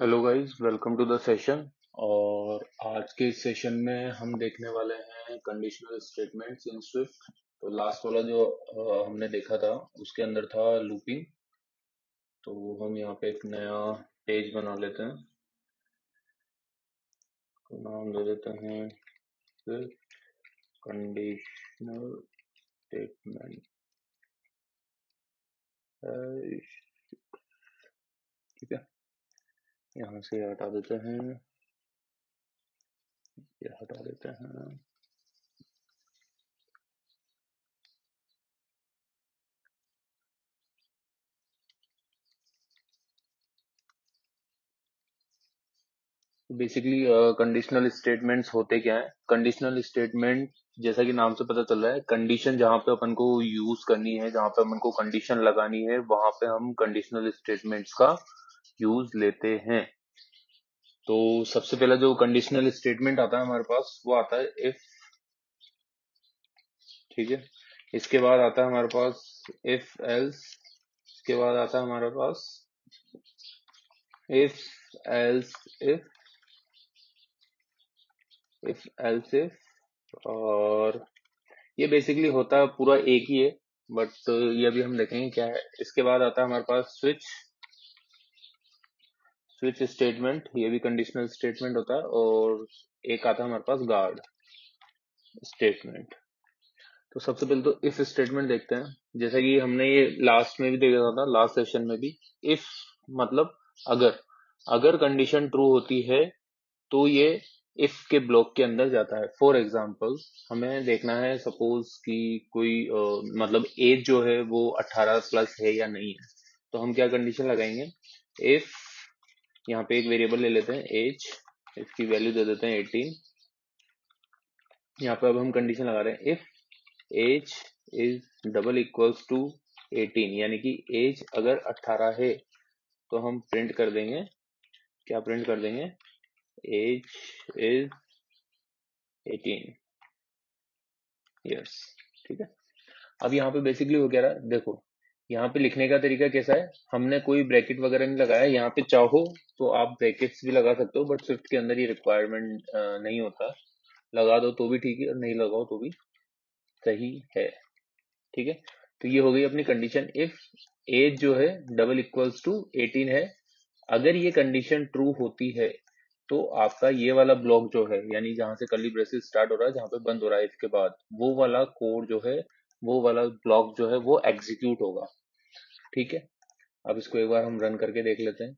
Hello guys, welcome to the session. और आज के इस सेशन में हम देखने वाले हैं कंडीशनल स्टेटमेंट्स इन स्विफ्ट। तो लास्ट वाला जो हमने देखा था उसके अंदर था लूपिंग। तो हम यहाँ पे एक नया पेज बना लेते हैं। तो नाम दे देते हैं स्विफ्ट कंडीशनल स्टेटमेंट। ठीक है, यहाँ से हटा देते हैं, ये हटा देते हैं। बेसिकली कंडीशनल स्टेटमेंट्स होते क्या है? कंडीशनल स्टेटमेंट, जैसा कि नाम से पता चल रहा है, कंडीशन जहां पे अपन को यूज करनी है, जहां पे अपन को कंडीशन लगानी है, वहां पे हम कंडीशनल स्टेटमेंट्स का यूज लेते हैं। तो सबसे पहला जो कंडीशनल स्टेटमेंट आता है हमारे पास, वो आता है इफ। ठीक है, इसके बाद आता है हमारे पास इफ एल्स। इसके बाद आता है हमारे पास if else if else if. और ये बेसिकली होता है पूरा एक ही है, बट ये अभी हम देखेंगे क्या है। इसके बाद आता है हमारे पास स्विच स्विच स्टेटमेंट, ये भी कंडीशनल स्टेटमेंट होता है। और एक आता है हमारे पास गार्ड स्टेटमेंट। तो सबसे पहले तो इफ स्टेटमेंट देखते हैं। जैसा कि हमने ये लास्ट में भी देखा था, लास्ट सेशन में भी। इफ मतलब अगर अगर कंडीशन ट्रू होती है तो ये इफ के ब्लॉक के अंदर जाता है। फॉर एग्जाम्पल, हमें देखना है सपोज कि कोई मतलब एज जो है वो 18 प्लस है या नहीं है। तो हम क्या कंडीशन लगाएंगे? इफ, यहाँ पे एक वेरिएबल ले लेते हैं एज, इसकी वैल्यू दे देते हैं 18। यहाँ पे अब हम कंडीशन लगा रहे हैं if age is double equals to 18, यानी कि एज अगर 18 है तो हम प्रिंट कर देंगे, क्या प्रिंट कर देंगे? Age is 18 years. ठीक है, अब यहाँ पे बेसिकली हो क्या रहा है, देखो यहाँ पे लिखने का तरीका कैसा है। हमने कोई ब्रैकेट वगैरह नहीं लगाया। यहाँ पे चाहो तो आप ब्रैकेट्स भी लगा सकते हो, बट स्विफ्ट के अंदर ये रिक्वायरमेंट नहीं होता। लगा दो तो भी ठीक है और नहीं लगाओ तो भी सही है। ठीक है, तो ये हो गई अपनी कंडीशन इफ एज जो है डबल इक्वल्स टू 18 है। अगर ये कंडीशन ट्रू होती है तो आपका ये वाला ब्लॉक जो है, यानी जहां से कर्ली ब्रेसेस स्टार्ट हो रहा है, जहां पे बंद हो रहा है इसके बाद, वो वाला कोड जो है, वो वाला ब्लॉक जो है वो एग्जीक्यूट होगा। ठीक है, अब इसको एक बार हम रन करके देख लेते हैं।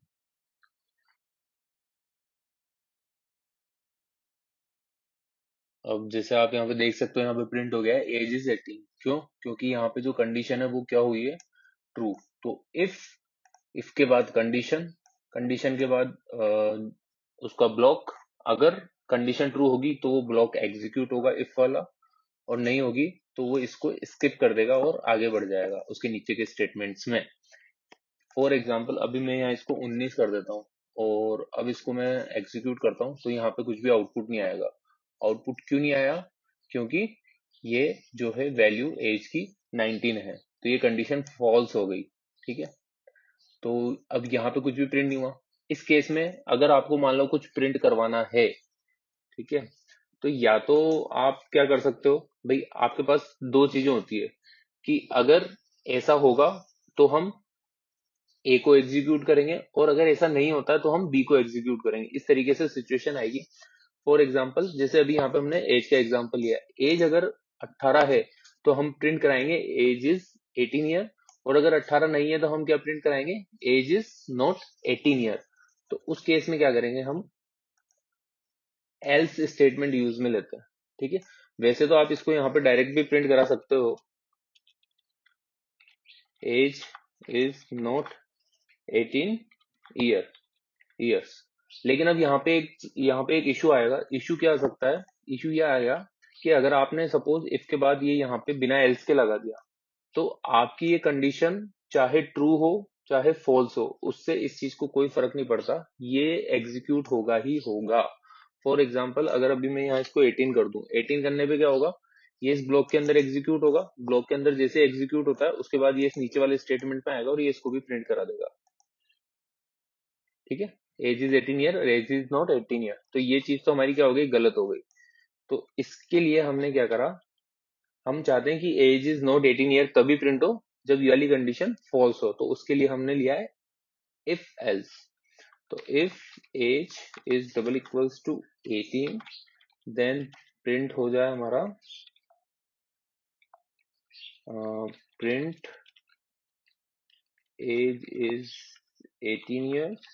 अब जैसे आप यहाँ पे देख सकते हो, यहाँ पे प्रिंट हो गया है एज इज 18। क्यों? क्योंकि यहाँ पे जो कंडीशन है वो क्या हुई है? ट्रू। तो इफ इफ के बाद कंडीशन, कंडीशन के बाद उसका ब्लॉक। अगर कंडीशन ट्रू होगी तो वो ब्लॉक एग्जीक्यूट होगा इफ वाला, और नहीं होगी तो वो इसको स्किप कर देगा और आगे बढ़ जाएगा उसके नीचे के स्टेटमेंट्स में। फॉर एग्जाम्पल, अभी मैं यहाँ इसको 19 कर देता हूँ और अब इसको मैं एग्जीक्यूट करता हूँ, तो यहाँ पे कुछ भी आउटपुट नहीं आएगा। आउटपुट क्यों नहीं आया? क्योंकि ये जो है वैल्यू एज की 19 है, तो ये कंडीशन फॉल्स हो गई। ठीक है, तो अब यहाँ पे कुछ भी प्रिंट नहीं हुआ। इस केस में अगर आपको मान लो कुछ प्रिंट करवाना है, ठीक है, तो या तो आप क्या कर सकते हो भाई, आपके पास दो चीजें होती है कि अगर ऐसा होगा तो हम ए को एग्जीक्यूट करेंगे, और अगर ऐसा नहीं होता है तो हम बी को एग्जीक्यूट करेंगे। इस तरीके से सिचुएशन आएगी। फॉर एग्जाम्पल, जैसे अभी यहाँ पे हमने एज का एग्जाम्पल लिया, एज अगर 18 है तो हम प्रिंट कराएंगे एज इज 18 ईयर, और अगर 18 नहीं है तो हम क्या प्रिंट कराएंगे? Age is not 18 year. तो उस केस में क्या करेंगे हम? एल्स स्टेटमेंट यूज में लेते हैं। ठीक है, वैसे तो आप इसको यहाँ पे डायरेक्ट भी प्रिंट करा सकते हो, age is not 18 year years. लेकिन अब यहाँ पे एक इशू आएगा। इशू क्या आ सकता है? इशू ये आएगा कि अगर आपने सपोज इफ के बाद ये यहाँ पे बिना एल्स के लगा दिया, तो आपकी ये कंडीशन चाहे ट्रू हो चाहे फॉल्स हो, उससे इस चीज को कोई फर्क नहीं पड़ता, ये एग्जीक्यूट होगा ही होगा। फॉर एग्जाम्पल, अगर अभी मैं यहाँ इसको 18 कर दूं, 18 करने पे क्या होगा? ये इस ब्लॉक के अंदर एग्जीक्यूट होगा। ब्लॉक के अंदर जैसे एग्जीक्यूट होता है उसके बाद ये इस नीचे वाले स्टेटमेंट में आएगा और ये इसको भी प्रिंट करा देगा। ठीक है, एज इज 18 ईयर और एज इज नॉट 18 ईयर, तो ये चीज तो हमारी क्या हो गई, गलत हो गई। तो इसके लिए हमने क्या करा, हम चाहते हैं कि एज इज नॉट 18 ईयर तभी प्रिंट हो जब ये वाली कंडीशन फॉल्स हो, तो उसके लिए हमने लिया है इफ एल्स। तो if age is double equals to 18 then print हो जाए हमारा प्रिंट एज इज 18 ईयर्स।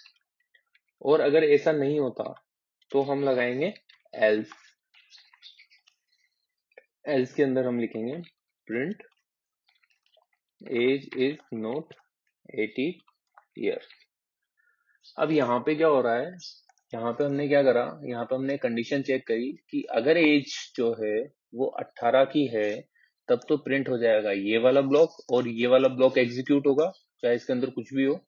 और अगर ऐसा नहीं होता तो हम लगाएंगे एल्स। एल्स के अंदर हम लिखेंगे print age is not 18 year. अब यहाँ पे क्या हो रहा है, यहाँ पे हमने क्या करा, यहाँ पे हमने कंडीशन चेक करी कि अगर एज जो है वो 18 की है तब तो प्रिंट हो जाएगा ये वाला ब्लॉक और ये वाला ब्लॉक एग्जीक्यूट होगा, चाहे इसके अंदर कुछ भी हो।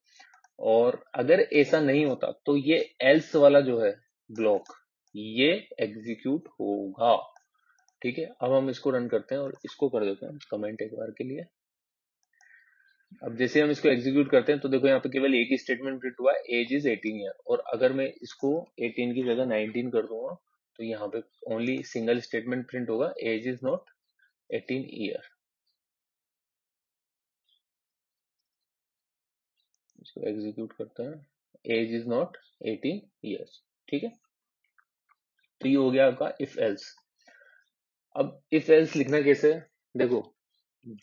और अगर ऐसा नहीं होता तो ये एल्स वाला जो है ब्लॉक ये एग्जीक्यूट होगा। ठीक है, अब हम इसको रन करते हैं और इसको कर देते हैं कमेंट एक बार के लिए। अब जैसे हम इसको एग्जीक्यूट करते हैं तो देखो यहाँ पे केवल एक ही स्टेटमेंट प्रिंट हुआ है, एज इज 18 ईयर। और अगर मैं इसको 18 की जगह 19 कर दूंगा तो यहाँ पे ओनली सिंगल स्टेटमेंट प्रिंट होगा, एज इज नॉट 18 ईयर। इसको एग्जीक्यूट करते हैं, एज इज नॉट 18 ईयर्स। ठीक है, तो ये हो गया आपका इफ एल्स। अब इफ एल्स लिखना कैसे है, देखो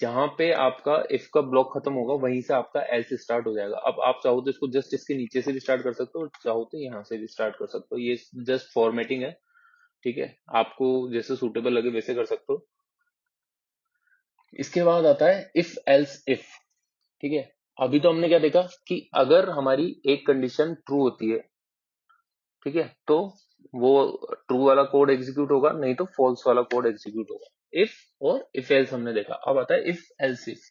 जहां पे आपका इफ का ब्लॉक खत्म होगा वहीं से आपका एल्स स्टार्ट हो जाएगा। अब आप चाहो तो इसको जस्ट इसके नीचे से भी स्टार्ट कर सकते हो और चाहो तो यहाँ से भी स्टार्ट कर सकते हो, ये जस्ट फॉर्मेटिंग है। ठीक है, आपको जैसे सूटेबल लगे वैसे कर सकते हो। इसके बाद आता है इफ एल्स इफ। ठीक है, अभी तो हमने क्या देखा कि अगर हमारी एक कंडीशन ट्रू होती है, ठीक है, तो वो ट्रू वाला कोड एग्जीक्यूट होगा, नहीं तो फॉल्स वाला कोड एग्जीक्यूट होगा। इफ और इफ एल्स हमने देखा, अब आता है इफ एल्स इफ।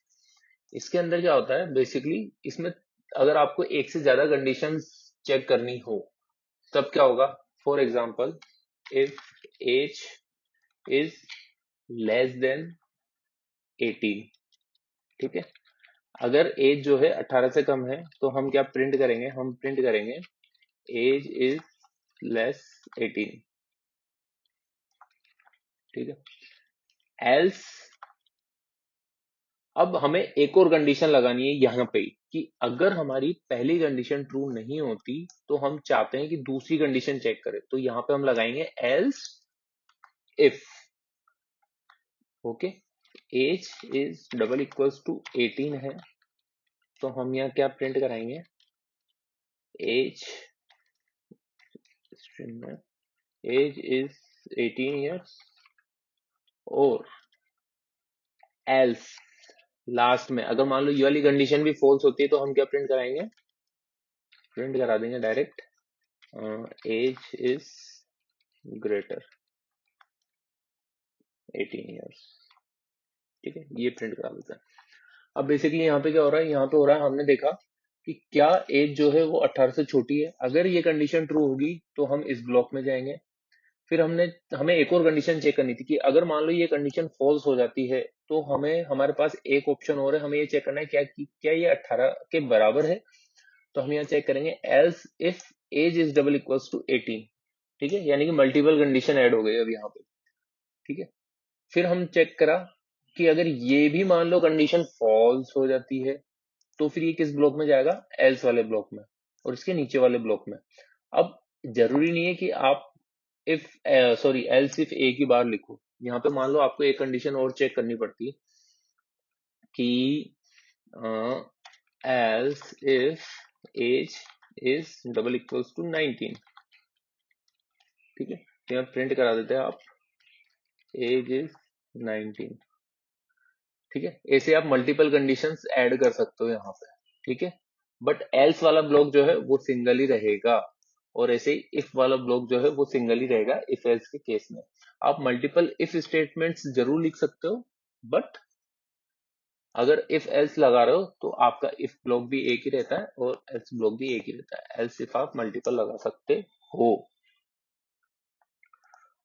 इसके अंदर क्या होता है बेसिकली, इसमें अगर आपको एक से ज्यादा कंडीशंस चेक करनी हो तब क्या होगा। For example if age is less than 18। ठीक है, अगर एज जो है 18 से कम है तो हम क्या प्रिंट करेंगे, हम प्रिंट करेंगे एज इज लेस 18। ठीक है, एल्स अब हमें एक और कंडीशन लगानी है यहाँ पे कि अगर हमारी पहली कंडीशन ट्रू नहीं होती तो हम चाहते हैं कि दूसरी कंडीशन चेक करें, तो यहाँ पे हम लगाएंगे else if. Okay, age is double equals to 18 है तो हम यहाँ क्या प्रिंट कराएंगे, एज स्ट्रिंग में एज इज 18 ईयर्स और एल्स लास्ट में अगर मान लो ये वाली कंडीशन भी फॉल्स होती है तो हम क्या प्रिंट कराएंगे, प्रिंट करा देंगे direct age is greater 18 years. ठीक है, ये प्रिंट करा देते हैं। अब बेसिकली यहाँ पे क्या हो रहा है, यहाँ पे हो रहा है हमने देखा कि क्या एज जो है वो 18 से छोटी है। अगर ये कंडीशन ट्रू होगी तो हम इस ब्लॉक में जाएंगे। फिर हमें एक और कंडीशन चेक करनी थी कि अगर मान लो ये कंडीशन फॉल्स हो जाती है तो हमें हमारे पास एक ऑप्शन और है, हमें ये चेक करना है क्या ये 18 के बराबर है। तो हम यहाँ चेक करेंगे else if age is double equals to 18। ठीक है, यानी कि मल्टीपल कंडीशन ऐड हो गई अब यहाँ पे। ठीक है, फिर हम चेक करा कि अगर ये भी मान लो कंडीशन फॉल्स हो जाती है तो फिर ये किस ब्लॉक में जाएगा, एल्स वाले ब्लॉक में और इसके नीचे वाले ब्लॉक में। अब जरूरी नहीं है कि आप इफ सॉरी एल्स इफ एक ही बार लिखो, यहाँ पे मान लो आपको एक कंडीशन और चेक करनी पड़ती है कि else if age is double equals to 19। ठीक है, तो यहाँ प्रिंट करा देते हैं आप एज इज 19। ठीक है, ऐसे आप मल्टीपल कंडीशंस ऐड कर सकते हो यहाँ पे। ठीक है, बट एल्स वाला ब्लॉक जो है वो सिंगल ही रहेगा और ऐसे ही इफ वाला ब्लॉक जो है वो सिंगल ही रहेगा इफ एल्स के केस में। आप मल्टीपल इफ स्टेटमेंट्स जरूर लिख सकते हो, बट अगर इफ एल्स लगा रहे हो तो आपका इफ ब्लॉक भी एक ही रहता है और एल्स ब्लॉक भी एक ही रहता है। एल्स इफ आप मल्टीपल लगा सकते हो।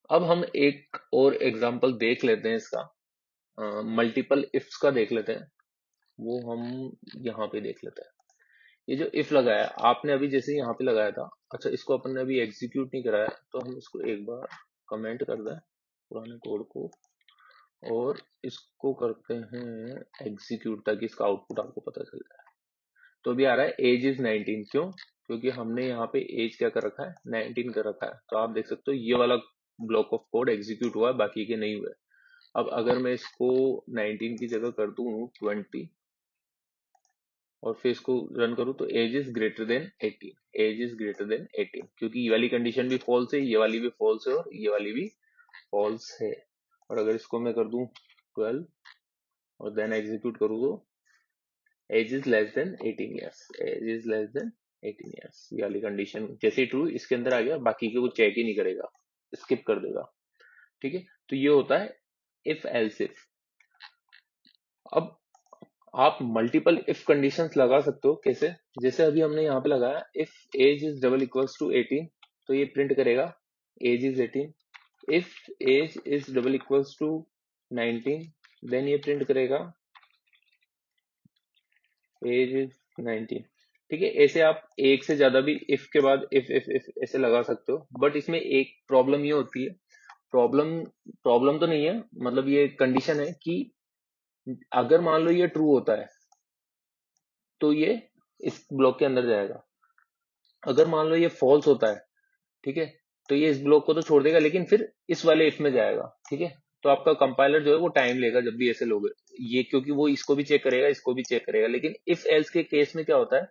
अब हम एक और एग्जांपल देख लेते हैं इसका, मल्टीपल इफ्स का देख लेते हैं, वो हम यहाँ पे देख लेते हैं। ये जो इफ लगाया आपने अभी जैसे यहाँ पे लगाया था, अच्छा इसको अपन ने अभी एग्जीक्यूट नहीं कराया, तो हम इसको एक बार कमेंट कर दें पुराने कोड को और इसको करते हैं एग्जीक्यूट, ताकि इसका आउटपुट आपको पता चल जाए। तो अभी आ रहा है एज इज 19, क्यों? क्योंकि हमने यहाँ पे एज क्या कर रखा है, 19 कर रखा है। तो आप देख सकते हो ये वाला ब्लॉक ऑफ कोड एग्जीक्यूट हुआ है, बाकी के नहीं हुए। अब अगर मैं इसको 19 की जगह कर दूं 20 और फिर इसको रन करूं, तो age is greater than 18, age is greater than 18, क्योंकि ये वाली कंडीशन भी फॉल्स है, ये वाली भी फॉल्स है और ये वाली भी फॉल्स है। और अगर इसको मैं कर दूं 12 और देन एग्जीक्यूट करूं, तो age is less than 18 years, age is less than 18 years, ये वाली कंडीशन जैसे ही ट्रू इसके अंदर आ गया, बाकी के वो चेक ही नहीं करेगा, स्किप कर देगा। ठीक है, तो ये होता है इफ एल्स इफ। अब आप मल्टीपल इफ कंडीशंस लगा सकते हो, कैसे? जैसे अभी हमने यहाँ पे लगाया if age is double equals to 18, तो ये प्रिंट करेगा age is 18। If age is double equals to 19, then ये प्रिंट करेगा एज इज 19। ठीक है, ऐसे आप एक से ज्यादा भी इफ के बाद इफ ऐसे लगा सकते हो, बट इसमें एक प्रॉब्लम ये होती है, प्रॉब्लम प्रॉब्लम तो नहीं है, मतलब ये कंडीशन है कि अगर मान लो ये ट्रू होता है तो ये इस ब्लॉक के अंदर जाएगा, अगर मान लो ये फॉल्स होता है, ठीक है, तो ये इस ब्लॉक को तो छोड़ देगा, लेकिन फिर इस वाले इफ में जाएगा। ठीक है, तो आपका कंपाइलर जो है वो टाइम लेगा जब भी ऐसे लोगे ये, क्योंकि वो इसको भी चेक करेगा, इसको भी चेक करेगा। लेकिन इफ एल्स के केस में क्या होता है,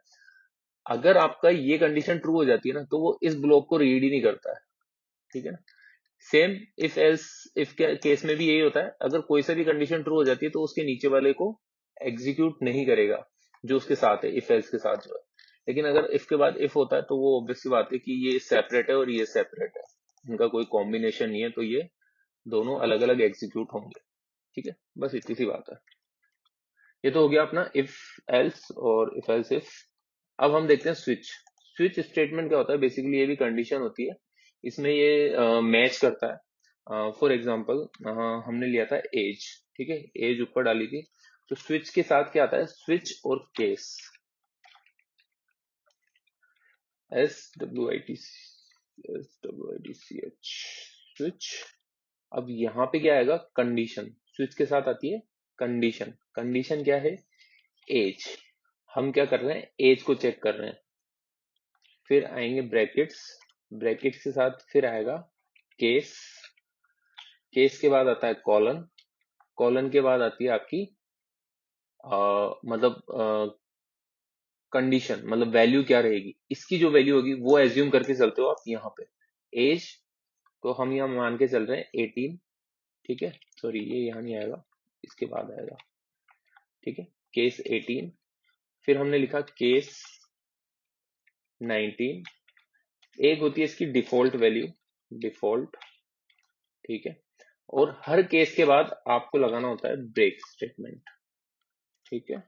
अगर आपका ये कंडीशन ट्रू हो जाती है ना, तो वो इस ब्लॉक को रीड ही नहीं करता है। ठीक है ना, सेम इफ एल्स इफ के केस में भी यही होता है, अगर कोई सा भी कंडीशन ट्रू हो जाती है तो उसके नीचे वाले को एग्जीक्यूट नहीं करेगा जो उसके साथ है, इफ एल्स के साथ जो है। लेकिन अगर इफ के बाद इफ होता है तो वो ऑब्वियस सी बात है कि ये सेपरेट है और ये सेपरेट है, इनका कोई कॉम्बिनेशन नहीं है, तो ये दोनों अलग अलग एग्जीक्यूट होंगे। ठीक है, बस इतनी सी बात है। ये तो हो गया अपना इफ एल्स और इफ एल्स इफ। अब हम देखते हैं स्विच। स्विच स्टेटमेंट क्या होता है, बेसिकली ये भी कंडीशन होती है, इसमें ये मैच करता है। फॉर एग्जांपल हमने लिया था एज, ठीक है, एज ऊपर डाली थी, तो स्विच के साथ क्या आता है, स्विच और केस, SWITCH, स्विच। अब यहाँ पे क्या आएगा, कंडीशन, स्विच के साथ आती है कंडीशन। कंडीशन क्या है, एज, हम क्या कर रहे हैं, एज को चेक कर रहे हैं। फिर आएंगे ब्रैकेट्स, ब्रैकेट्स के साथ फिर आएगा केस, केस के बाद आता है कॉलन, कॉलन के बाद आती है आपकी मतलब कंडीशन, मतलब वैल्यू क्या रहेगी, इसकी जो वैल्यू होगी वो एज्यूम करके चलते हो आप यहाँ पे। एज, तो हम यहाँ मान के चल रहे हैं 18, ठीक है, सॉरी ये यहाँ नहीं आएगा, इसके बाद आएगा। ठीक है, केस 18, फिर हमने लिखा केस 19, एक होती है इसकी डिफॉल्ट वैल्यू, डिफॉल्ट। ठीक है, और हर केस के बाद आपको लगाना होता है ब्रेक स्टेटमेंट। ठीक है,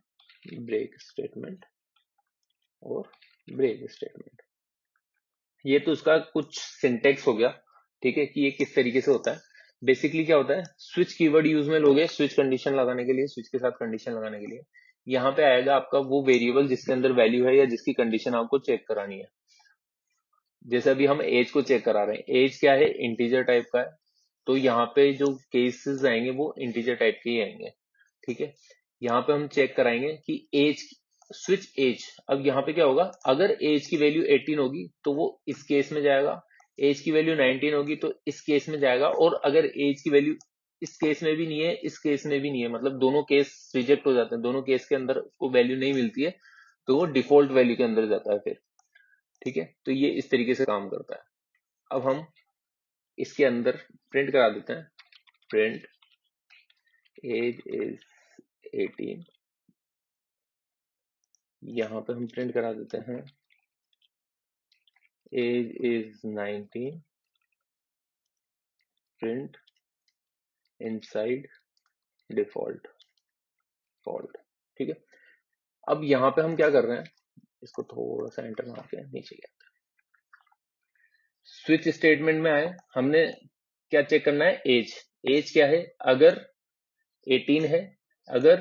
ब्रेक स्टेटमेंट और ब्रेक स्टेटमेंट, ये तो उसका कुछ सिंटेक्स हो गया। ठीक है, कि ये किस तरीके से होता है। बेसिकली क्या होता है, स्विच कीवर्ड यूज में लोगे स्विच कंडीशन लगाने के लिए, स्विच के साथ कंडीशन लगाने के लिए, यहाँ पे आएगा आपका वो वेरिएबल जिसके अंदर वैल्यू है या जिसकी कंडीशन आपको चेक करानी है। जैसे अभी हम एज को चेक करा रहे हैं, एज क्या है, इंटीजर टाइप का है, तो यहाँ पे जो केसेस आएंगे वो इंटीजर टाइप के ही आएंगे। ठीक है, यहाँ पे हम चेक कराएंगे कि एज, स्विच एज। अब यहाँ पे क्या होगा, अगर एज की वैल्यू 18 होगी तो वो इस केस में जाएगा, एज की वैल्यू 19 होगी तो इस केस में जाएगा, और अगर एज की वैल्यू इस केस में भी नहीं है, इस केस में भी नहीं है, मतलब दोनों केस रिजेक्ट हो जाते हैं, दोनों केस के अंदर उसको वैल्यू नहीं मिलती है, तो वो डिफॉल्ट वैल्यू के अंदर जाता है फिर। ठीक है, तो ये इस तरीके से काम करता है। अब हम इसके अंदर प्रिंट करा देते हैं, प्रिंट एज इज 18, यहाँ पे हम प्रिंट करा देते हैं age is 19, print inside default fault. ठीक है, अब यहाँ पे हम क्या कर रहे हैं, इसको थोड़ा सा एंटर मार के नीचे गया, स्विच स्टेटमेंट में आए, हमने क्या चेक करना है, एज, एज क्या है, अगर 18 है, अगर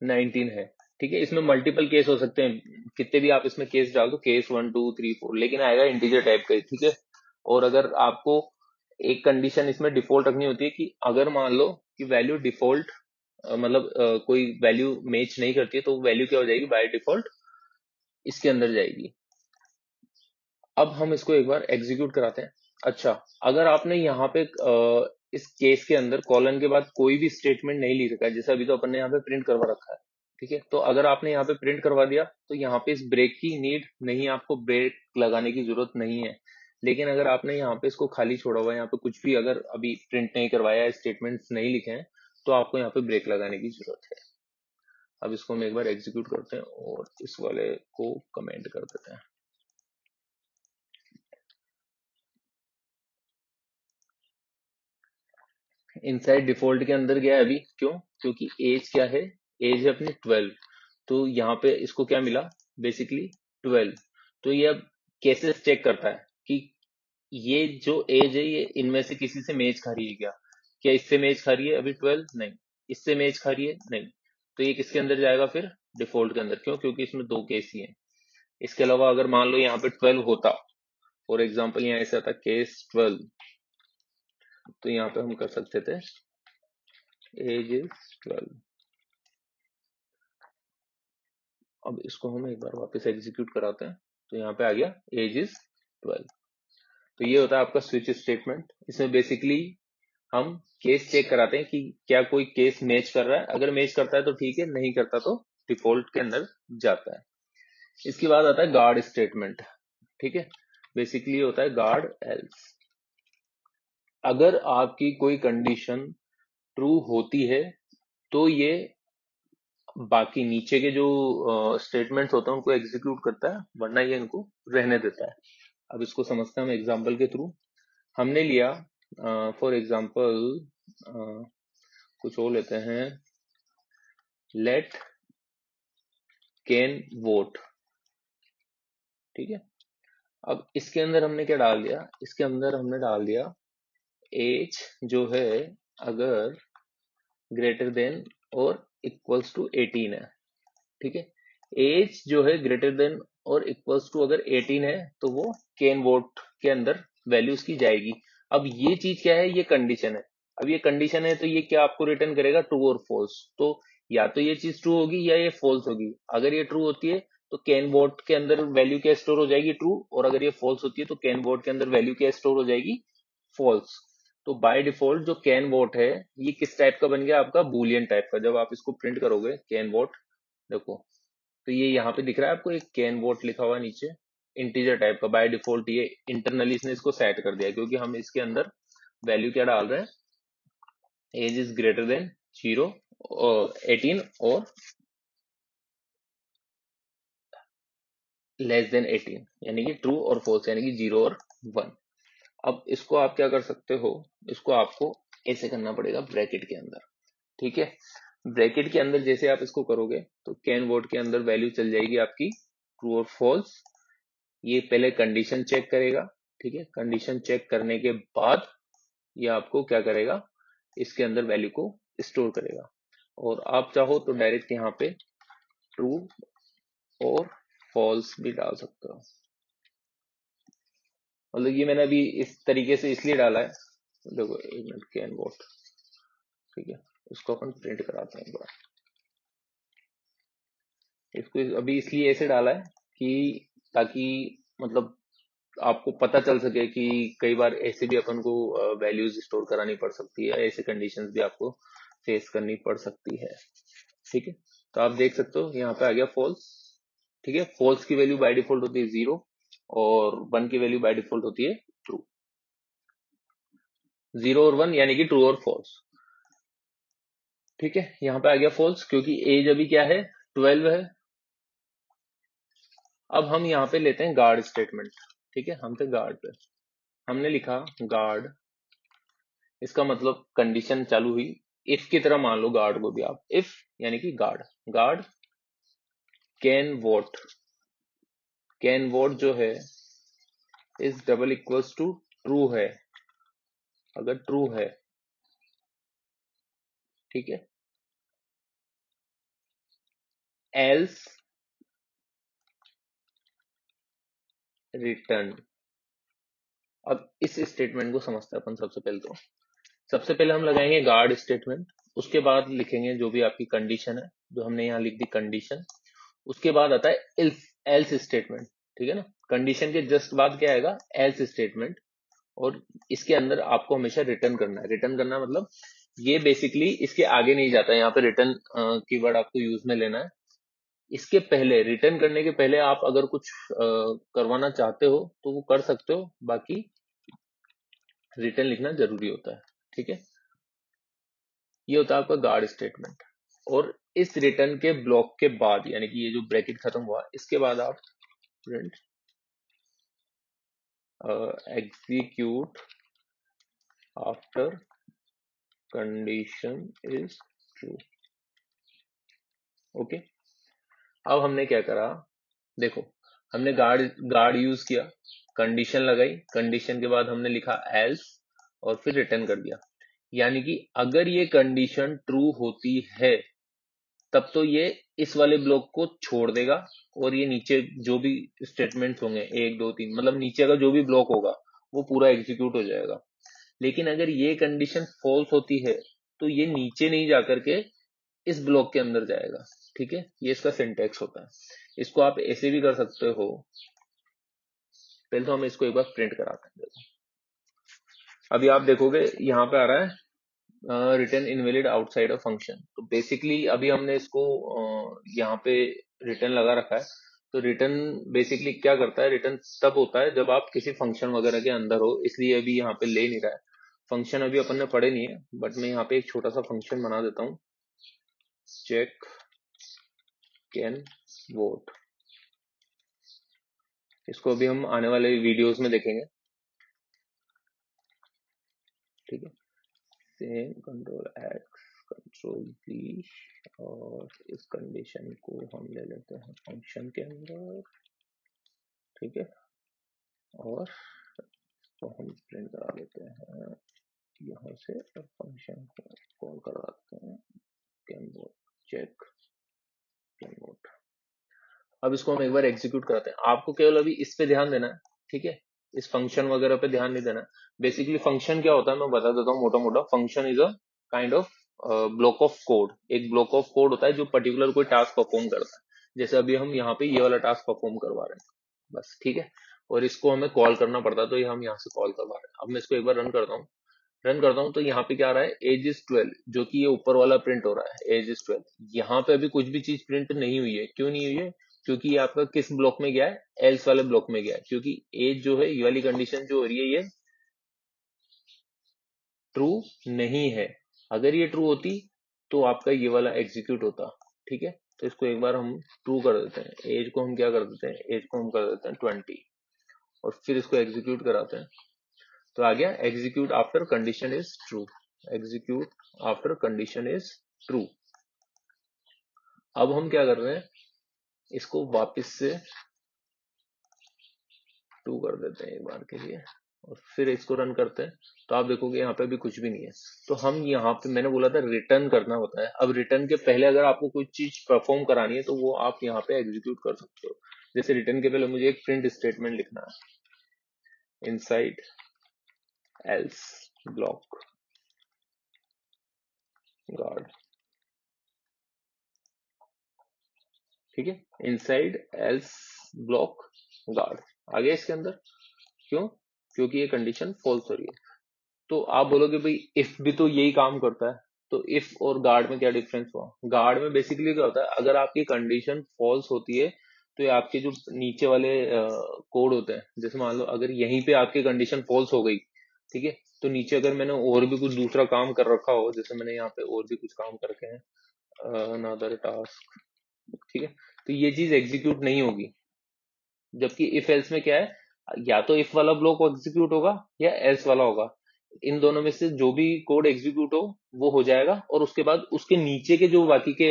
19 है, ठीक है, इसमें मल्टीपल केस हो सकते हैं, कितने भी आप इसमें केस डाल दो, केस 1 2 3 4, लेकिन आएगा इंटीजर टाइप का, ठीक है। और अगर आपको एक कंडीशन इसमें डिफॉल्ट रखनी होती है कि अगर मान लो कि वैल्यू डिफॉल्ट मतलब कोई वैल्यू मैच नहीं करती है, तो वैल्यू क्या हो जाएगी, बाय डिफॉल्ट इसके अंदर जाएगी। अब हम इसको एक बार एग्जीक्यूट कराते हैं। अच्छा, अगर आपने यहाँ पे इस केस के अंदर कॉलन के बाद कोई भी स्टेटमेंट नहीं लिख रखा है, जैसे अभी तो अपन ने यहाँ पे प्रिंट करवा रखा है, ठीक है, तो अगर आपने यहाँ पे प्रिंट करवा दिया तो यहाँ पे इस ब्रेक की नीड नहीं, आपको ब्रेक लगाने की जरूरत नहीं है। लेकिन अगर आपने यहाँ पे इसको खाली छोड़ा हुआ है, यहाँ पे कुछ भी अगर अभी प्रिंट नहीं करवाया, स्टेटमेंट्स नहीं लिखे हैं, तो आपको यहाँ पे ब्रेक लगाने की जरूरत है। अब इसको हम एक बार एग्जीक्यूट करते हैं और इस वाले को कमेंट कर देते हैं। इनसाइड डिफॉल्ट के अंदर गया है अभी, क्यों, क्योंकि एज क्या है, एज है अपनी 12, तो यहाँ पे इसको क्या मिला, बेसिकली 12। तो ये अब केसेस चेक करता है कि ये जो एज है ये इनमें से किसी से मैच खा रही है क्या, क्या इससे मैच खा रही है अभी 12, नहीं, इससे मैच खा रही है, नहीं, तो ये किसके अंदर जाएगा फिर, डिफॉल्ट के अंदर, क्यों, क्योंकि इसमें दो केस ही हैं। इसके अलावा अगर मान लो यहाँ पे 12 होता, फॉर एग्जाम्पल यहाँ ऐसा था केस 12, तो यहाँ पे हम कर सकते थे एज इज 12। अब इसको हम एक बार वापस एग्जीक्यूट कराते हैं, तो यहाँ पे आ गया एज इज 12। तो ये होता है आपका स्विच स्टेटमेंट। इसमें बेसिकली हम केस चेक कराते हैं कि क्या कोई केस मैच कर रहा है, अगर मैच करता है तो ठीक है, नहीं करता तो डिफॉल्ट के अंदर जाता है। इसके बाद आता है गार्ड स्टेटमेंट, ठीक है, बेसिकली होता है गार्ड एल्स। अगर आपकी कोई कंडीशन ट्रू होती है तो ये बाकी नीचे के जो स्टेटमेंट्स होते हैं उनको एग्जीक्यूट करता है, वरना ये इनको रहने देता है। अब इसको समझते हैं हम एग्जाम्पल के थ्रू। हमने लिया फॉर एग्जाम्पल कुछ और लेते हैं, लेट कैन वोट, ठीक है। अब इसके अंदर हमने क्या डाल दिया, इसके अंदर हमने डाल दिया एज जो है अगर ग्रेटर देन और इक्वल्स टू 18 है, ठीक है। एज जो है ग्रेटर देन और इक्वल्स टू अगर 18 है तो वो कैन वोट के अंदर वैल्यू उसकी जाएगी। अब ये चीज क्या है, ये कंडीशन है। अब ये कंडीशन है तो ये क्या आपको रिटर्न करेगा, ट्रू और फॉल्स। तो या तो ये चीज ट्रू होगी या ये फॉल्स होगी। अगर ये ट्रू होती है तो कैन वोट के अंदर वैल्यू क्या स्टोर हो जाएगी, ट्रू, और अगर ये फॉल्स होती है तो कैन वोट के अंदर वैल्यू क्या स्टोर हो जाएगी, फॉल्स। तो बाय डिफॉल्ट जो कैन वोट है ये किस टाइप का बन गया, आपका बूलियन टाइप का। जब आप इसको प्रिंट करोगे कैन वोट, देखो, तो ये यहाँ पे दिख रहा है आपको एक कैन वोट लिखा हुआ है नीचे, इंटीजर टाइप का। बाय डिफॉल्ट ये इंटरनली इसने इसको सेट कर दिया, क्योंकि हम इसके अंदर वैल्यू क्या डाल रहे हैं, एज इज ग्रेटर देन 0 और 18 और लेस देन 18, यानी कि ट्रू और फॉल्स, यानी कि 0 और 1। अब इसको आप क्या कर सकते हो, इसको आपको ऐसे करना पड़ेगा ब्रैकेट के अंदर, ठीक है। ब्रैकेट के अंदर जैसे आप इसको करोगे तो कैन वोट के अंदर वैल्यू चल जाएगी आपकी ट्रू और फॉल्स। ये पहले कंडीशन चेक करेगा, ठीक है। कंडीशन चेक करने के बाद ये आपको क्या करेगा, इसके अंदर वैल्यू को स्टोर करेगा। और आप चाहो तो डायरेक्ट यहाँ पे ट्रू और फॉल्स भी डाल सकते हो। मतलब ये मैंने अभी इस तरीके से इसलिए डाला है, देखो एक मिनट, कैन वोट, ठीक है, इसको अपन प्रिंट कराते हैं एक बार। इसको अभी इसलिए ऐसे डाला है कि ताकि मतलब आपको पता चल सके कि कई बार ऐसे भी अपन को वैल्यूज स्टोर करानी पड़ सकती है, ऐसे कंडीशंस भी आपको फेस करनी पड़ सकती है, ठीक है। तो आप देख सकते हो यहाँ पे आ गया फॉल्स, ठीक है। फॉल्स की वैल्यू बाय डिफॉल्ट होती है 0 और 1 की वैल्यू बाय डिफॉल्ट होती है ट्रू। 0 और 1 यानी कि ट्रू और फॉल्स, ठीक है। यहाँ पे आ गया फॉल्स क्योंकि एज अभी क्या है, 12 है। अब हम यहाँ पे लेते हैं गार्ड स्टेटमेंट, ठीक है। हम थे गार्ड पे, हमने लिखा गार्ड, इसका मतलब कंडीशन चालू हुई, इफ की तरह मान लो गार्ड को भी आप, इफ यानी कि guard, guard can vote, can vote जो है is double equals to true है, अगर ट्रू है, ठीक है। Else return. अब इस स्टेटमेंट को समझते हैं अपन सबसे पहले। तो सबसे पहले हम लगाएंगे गार्ड स्टेटमेंट, उसके बाद लिखेंगे जो भी आपकी कंडीशन है, जो हमने यहाँ लिख दी कंडीशन। उसके बाद आता है इल्स एल्स स्टेटमेंट, ठीक है ना। कंडीशन के जस्ट बाद क्या आएगा, एल्स स्टेटमेंट। और इसके अंदर आपको हमेशा रिटर्न करना है। रिटर्न करना मतलब ये बेसिकली इसके आगे नहीं जाता है, यहाँ पे रिटर्न कीवर्ड आपको यूज में लेना है। इसके पहले, रिटर्न करने के पहले आप अगर कुछ करवाना चाहते हो तो वो कर सकते हो, बाकी रिटर्न लिखना जरूरी होता है, ठीक है। ये होता है आपका गार्ड स्टेटमेंट। और इस रिटर्न के ब्लॉक के बाद, यानी कि ये जो ब्रैकेट खत्म हुआ, इसके बाद आप print execute after condition is true. Okay, अब हमने क्या करा, देखो हमने गार्ड गार्ड यूज किया, कंडीशन लगाई, कंडीशन के बाद हमने लिखा एल्स और फिर रिटर्न कर दिया। यानी कि अगर ये कंडीशन ट्रू होती है तब तो ये इस वाले ब्लॉक को छोड़ देगा और ये नीचे जो भी स्टेटमेंट्स होंगे, 1 2 3, मतलब नीचे का जो भी ब्लॉक होगा वो पूरा एग्जीक्यूट हो जाएगा। लेकिन अगर ये कंडीशन फॉल्स होती है तो ये नीचे नहीं जाकर के इस ब्लॉक के अंदर जाएगा, ठीक है। ये इसका सिंटैक्स होता है। इसको आप ऐसे भी कर सकते हो। पहले तो हम इसको एक बार प्रिंट कराते हैं। देखो अभी आप देखोगे यहाँ पे आ रहा है return invalid outside of function. तो बेसिकली अभी हमने इसको यहाँ पे रिटर्न लगा रखा है। तो रिटर्न बेसिकली क्या करता है, रिटर्न तब होता है जब आप किसी फंक्शन वगैरह के अंदर हो, इसलिए अभी यहाँ पे ले नहीं रहा है। फंक्शन अभी अपन ने पढ़े नहीं है, बट मैं यहाँ पे एक छोटा सा फंक्शन बना देता हूँ, चेक कैन वोट। इसको अभी हम आने वाले वीडियोस में देखेंगे, ठीक है। Same control x control we, और इस कंडीशन को हम ले लेते हैं फंक्शन के अंदर, ठीक है। और तो हम प्रिंट करा लेते हैं यहाँ से, और फंक्शन को कॉल करवाते हैं can vote, check can vote. अब इसको हम एक बार एग्जीक्यूट कराते हैं। आपको केवल अभी इस पे ध्यान देना है, ठीक है। इस फंक्शन वगैरह पे ध्यान नहीं देना। बेसिकली फंक्शन क्या होता है मैं बता देता हूँ मोटा मोटा। Function is a kind of block of code. एक ब्लॉक ऑफ कोड होता है जो पर्टिकुलर कोई टास्क परफॉर्म करता है। जैसे अभी हम यहाँ पे ये वाला टास्क परफॉर्म करवा रहे हैं, बस, ठीक है। और इसको हमें कॉल करना पड़ता है, तो ये हम यहाँ से कॉल करवा रहे हैं। अब मैं इसको एक बार रन करता हूँ तो यहाँ पे क्या आ रहा है, एज इज 12, जो कि ये ऊपर वाला प्रिंट हो रहा है, एज इज 12। यहाँ पे अभी कुछ भी चीज प्रिंट नहीं हुई है। क्यों नहीं हुई है, क्योंकि ये आपका किस ब्लॉक में गया है, एल्स वाले ब्लॉक में गया है। क्योंकि एज जो है, ये वाली कंडीशन जो हो रही है, ये ट्रू नहीं है। अगर ये ट्रू होती तो आपका ये वाला एग्जीक्यूट होता, ठीक है। तो इसको एक बार हम ट्रू कर देते हैं। एज को हम क्या कर देते हैं, एज को हम कर देते हैं 20, और फिर इसको एग्जीक्यूट कराते हैं। तो आ गया execute after condition is true, execute after condition is true. अब हम क्या कर रहे हैं, इसको वापस से ट्रू कर देते हैं एक बार के लिए, और फिर इसको रन करते हैं। तो आप देखोगे यहाँ पे भी कुछ भी नहीं है। तो हम यहाँ पे, मैंने बोला था रिटर्न करना होता है। अब रिटर्न के पहले अगर आपको कोई चीज परफॉर्म करानी है तो वो आप यहाँ पे एग्जीक्यूट कर सकते हो। जैसे रिटर्न के पहले मुझे एक प्रिंट स्टेटमेंट लिखना है, इनसाइड एल्स ब्लॉक गार्ड, ठीक है। इनसाइड एल्स ब्लॉक गार्ड आ गया इसके अंदर। क्यों, क्योंकि ये कंडीशन फॉल्स हो रही है। तो आप बोलोगे भाई इफ भी तो यही काम करता है, तो इफ और गार्ड में क्या डिफरेंस हुआ। गार्ड में बेसिकली क्या होता है, अगर आपकी कंडीशन फॉल्स होती है तो ये आपके जो नीचे वाले कोड होते हैं, जैसे मान लो अगर यहीं पे आपकी कंडीशन फॉल्स हो गई, ठीक है, तो नीचे अगर मैंने और भी कुछ दूसरा काम कर रखा हो, जैसे मैंने यहाँ पे और भी कुछ काम करके हैं, अनदर टास्क, ठीक है, तो ये चीज एग्जीक्यूट नहीं होगी। जबकि इफ एल्स में क्या है, या तो इफ वाला ब्लॉक एग्जीक्यूट होगा या एल्स वाला होगा। इन दोनों में से जो भी कोड एग्जीक्यूट हो वो हो जाएगा, और उसके बाद उसके नीचे के जो बाकी के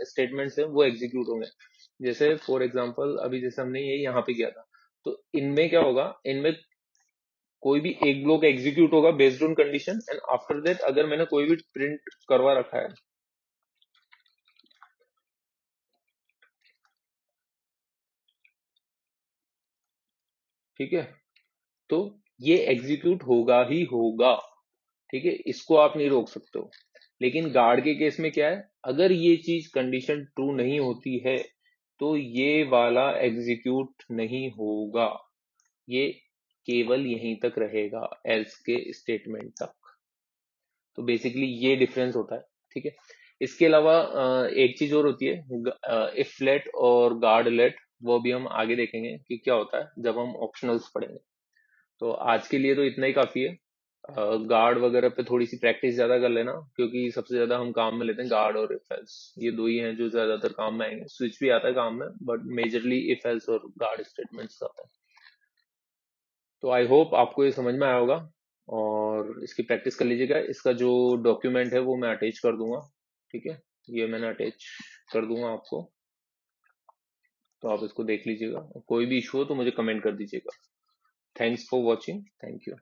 स्टेटमेंट्स हैं वो एग्जीक्यूट होंगे। जैसे फॉर एग्जांपल अभी जैसे हमने ये यहाँ पे किया था, तो इनमें क्या होगा, इनमें कोई भी एक ब्लॉक एग्जीक्यूट होगा based on condition, and after that अगर मैंने कोई भी प्रिंट करवा रखा है, ठीक है, तो ये एग्जीक्यूट होगा ही होगा, ठीक है, इसको आप नहीं रोक सकते हो। लेकिन गार्ड के केस में क्या है, अगर ये चीज कंडीशन ट्रू नहीं होती है तो ये वाला एग्जीक्यूट नहीं होगा, ये केवल यहीं तक रहेगा, एल्स के स्टेटमेंट तक। तो बेसिकली ये डिफरेंस होता है, ठीक है। इसके अलावा एक चीज और होती है, इफ लेट और गार्ड लेट, वो भी हम आगे देखेंगे कि क्या होता है जब हम ऑप्शनल्स पढ़ेंगे। तो आज के लिए तो इतना ही काफी है। गार्ड वगैरह पे थोड़ी सी प्रैक्टिस ज्यादा कर लेना, क्योंकि सबसे ज्यादा हम काम में लेते हैं गार्ड और इफ एल्स, ये दो ही हैं जो ज्यादातर काम में आएंगे। स्विच भी आता है काम में, बट मेजरली इफ एल्स और गार्ड स्टेटमेंट्स आता है। तो आई होप आपको ये समझ में आया होगा, और इसकी प्रैक्टिस कर लीजिएगा। इसका जो डॉक्यूमेंट है वो मैं अटैच कर दूंगा, ठीक है, ये मैंने अटैच कर दूंगा आपको, तो आप इसको देख लीजिएगा। कोई भी इशू हो तो मुझे कमेंट कर दीजिएगा। Thanks for watching, thank you.